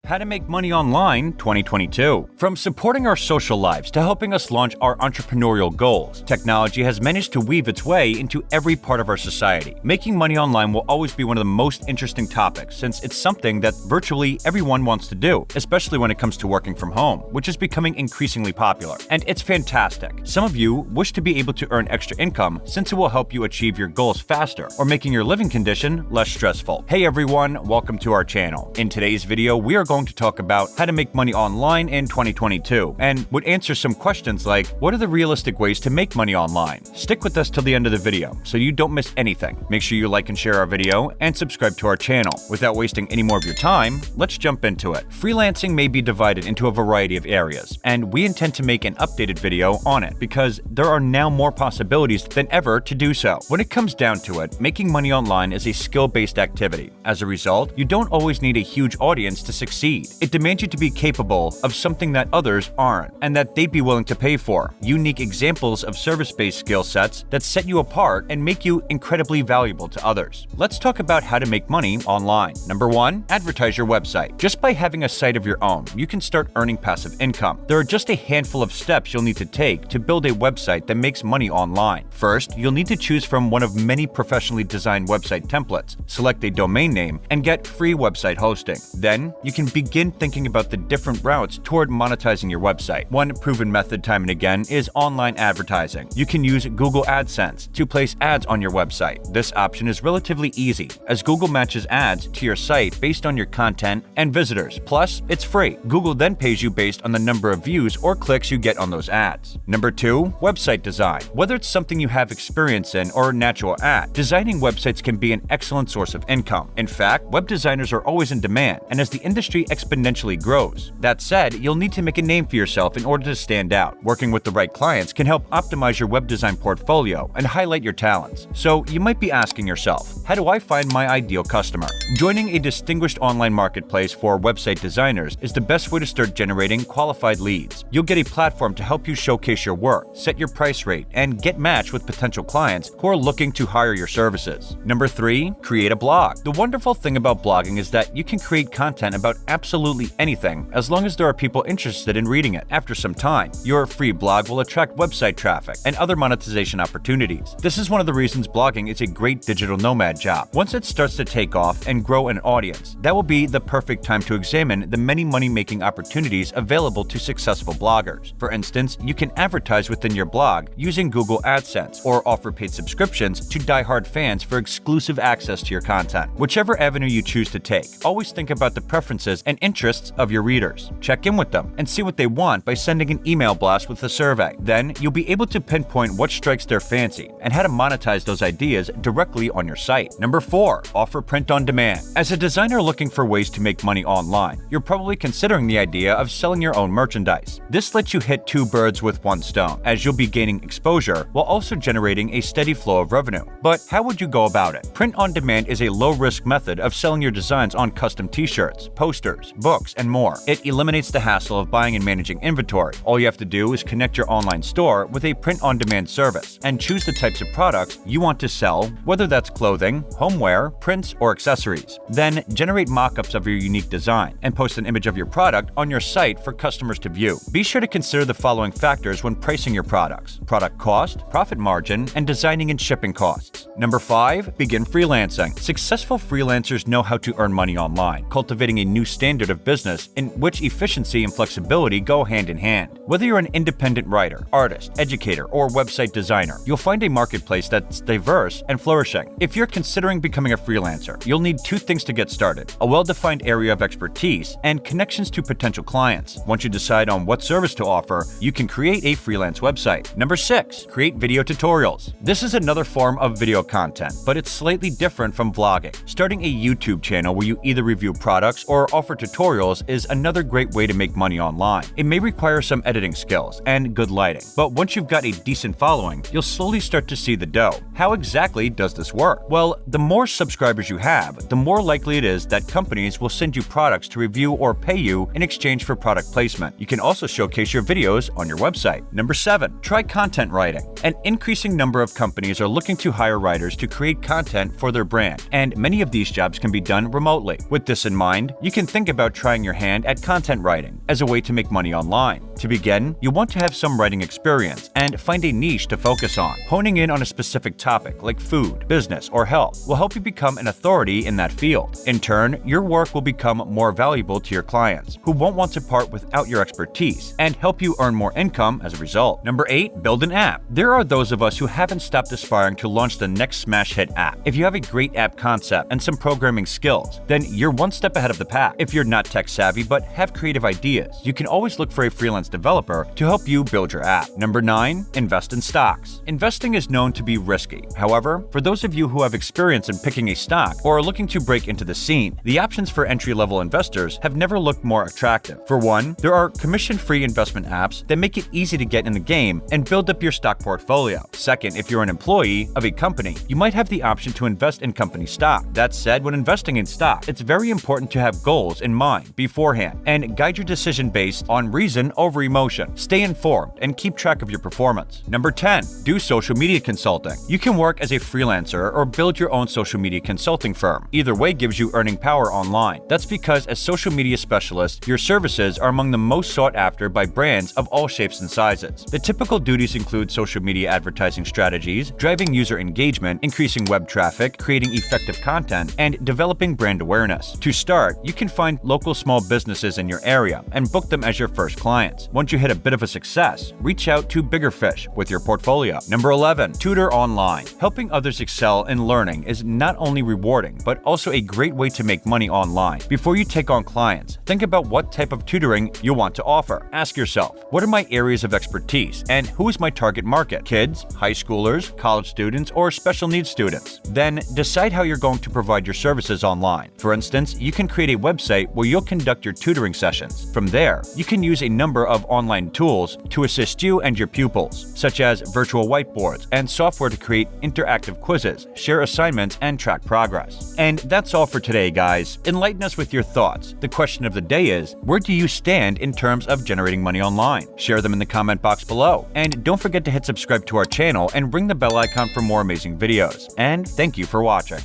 How to Make Money Online 2022. From supporting our social lives to helping us launch our entrepreneurial goals, technology has managed to weave its way into every part of our society. Making money online will always be one of the most interesting topics since it's something that virtually everyone wants to do, especially when it comes to working from home, which is becoming increasingly popular. And it's fantastic. Some of you wish to be able to earn extra income since it will help you achieve your goals faster or making your living condition less stressful. Hey everyone, welcome to our channel. In today's video, we are going to talk about how to make money online in 2022 and would answer some questions like, what are the realistic ways to make money online? Stick with us till the end of the video so you don't miss anything. Make sure you like and share our video and subscribe to our channel. Without wasting any more of your time, let's jump into it. Freelancing may be divided into a variety of areas, and we intend to make an updated video on it because there are now more possibilities than ever to do so. When it comes down to it, making money online is a skill-based activity. As a result, you don't always need a huge audience to succeed. It demands you to be capable of something that others aren't, and that they'd be willing to pay for. Unique examples of service-based skill sets that set you apart and make you incredibly valuable to others. Let's talk about how to make money online. Number 1, advertise your website. Just by having a site of your own, you can start earning passive income. There are just a handful of steps you'll need to take to build a website that makes money online. First, you'll need to choose from one of many professionally designed website templates, select a domain name, and get free website hosting. Then, you can begin thinking about the different routes toward monetizing your website. One proven method time and again is online advertising. You can use Google AdSense to place ads on your website. This option is relatively easy, as Google matches ads to your site based on your content and visitors. Plus, it's free. Google then pays you based on the number of views or clicks you get on those ads. Number 2, website design. Whether it's something you have experience in or natural at, designing websites can be an excellent source of income. In fact, web designers are always in demand, and as the industry exponentially grows. That said, you'll need to make a name for yourself in order to stand out. Working with the right clients can help optimize your web design portfolio and highlight your talents. So you might be asking yourself, how do I find my ideal customer? Joining a distinguished online marketplace for website designers is the best way to start generating qualified leads. You'll get a platform to help you showcase your work, set your price rate, and get matched with potential clients who are looking to hire your services. Number 3, create a blog. The wonderful thing about blogging is that you can create content about absolutely anything as long as there are people interested in reading it. After some time, your free blog will attract website traffic and other monetization opportunities. This is one of the reasons blogging is a great digital nomad job. Once it starts to take off and grow an audience, that will be the perfect time to examine the many money-making opportunities available to successful bloggers. For instance, you can advertise within your blog using Google AdSense or offer paid subscriptions to die-hard fans for exclusive access to your content. Whichever avenue you choose to take, always think about the preferences and interests of your readers. Check in with them and see what they want by sending an email blast with a survey. Then, you'll be able to pinpoint what strikes their fancy and how to monetize those ideas directly on your site. Number 4, offer print on demand. As a designer looking for ways to make money online, you're probably considering the idea of selling your own merchandise. This lets you hit 2 birds with 1 stone, as you'll be gaining exposure while also generating a steady flow of revenue. But how would you go about it? Print on demand is a low-risk method of selling your designs on custom t-shirts, posters, books, and more. It eliminates the hassle of buying and managing inventory. All you have to do is connect your online store with a print-on-demand service and choose the types of products you want to sell, whether that's clothing, homeware, prints, or accessories. Then generate mock-ups of your unique design and post an image of your product on your site for customers to view. Be sure to consider the following factors when pricing your products: product cost, profit margin, and designing and shipping costs. Number 5, begin freelancing. Successful freelancers know how to earn money online, cultivating a new standard of business in which efficiency and flexibility go hand in hand. Whether you're an independent writer, artist, educator, or website designer, you'll find a marketplace that's diverse and flourishing. If you're considering becoming a freelancer, you'll need 2 things to get started: a well-defined area of expertise and connections to potential clients. Once you decide on what service to offer, you can create a freelance website. Number 6, create video tutorials. This is another form of video content, but it's slightly different from vlogging. Starting a YouTube channel where you either review products or offer tutorials is another great way to make money online. It may require some editing skills and good lighting, but once you've got a decent following, you'll slowly start to see the dough. How exactly does this work? Well, the more subscribers you have, the more likely it is that companies will send you products to review or pay you in exchange for product placement. You can also showcase your videos on your website. Number 7, try content writing. An increasing number of companies are looking to hire writers to create content for their brand, and many of these jobs can be done remotely. With this in mind, you can think think about trying your hand at content writing as a way to make money online. To begin, you want to have some writing experience and find a niche to focus on. Honing in on a specific topic like food, business, or health will help you become an authority in that field. In turn, your work will become more valuable to your clients, who won't want to part without your expertise, and help you earn more income as a result. Number 8, build an app. There are those of us who haven't stopped aspiring to launch the next smash hit app. If you have a great app concept and some programming skills, then you're one step ahead of the pack. If you're not tech savvy but have creative ideas, you can always look for a freelance developer to help you build your app. Number 9, invest in stocks. Investing is known to be risky. However, for those of you who have experience in picking a stock or are looking to break into the scene, the options for entry-level investors have never looked more attractive. For one, there are commission-free investment apps that make it easy to get in the game and build up your stock portfolio. Second, if you're an employee of a company, you might have the option to invest in company stock. That said, when investing in stock, it's very important to have goals in mind beforehand and guide your decision based on reason over emotion. Stay informed and keep track of your performance. Number 10, do social media consulting. You can work as a freelancer or build your own social media consulting firm. Either way gives you earning power online. That's because as social media specialist, your services are among the most sought after by brands of all shapes and sizes. The typical duties include social media advertising strategies, driving user engagement, increasing web traffic, creating effective content, and developing brand awareness. To start, you can find local small businesses in your area and book them as your first clients. Once you hit a bit of a success, reach out to bigger fish with your portfolio. Number 11, Tutor Online. Helping others excel in learning is not only rewarding, but also a great way to make money online. Before you take on clients, think about what type of tutoring you want to offer. Ask yourself, what are my areas of expertise and who is my target market? Kids, high schoolers, college students, or special needs students? Then decide how you're going to provide your services online. For instance, you can create a website where you'll conduct your tutoring sessions. From there, you can use a number of online tools to assist you and your pupils, such as virtual whiteboards and software to create interactive quizzes, share assignments, and track progress. And that's all for today, guys. Enlighten us with your thoughts. The question of the day is, where do you stand in terms of generating money online? Share them in the comment box below. And don't forget to hit subscribe to our channel and ring the bell icon for more amazing videos. And thank you for watching.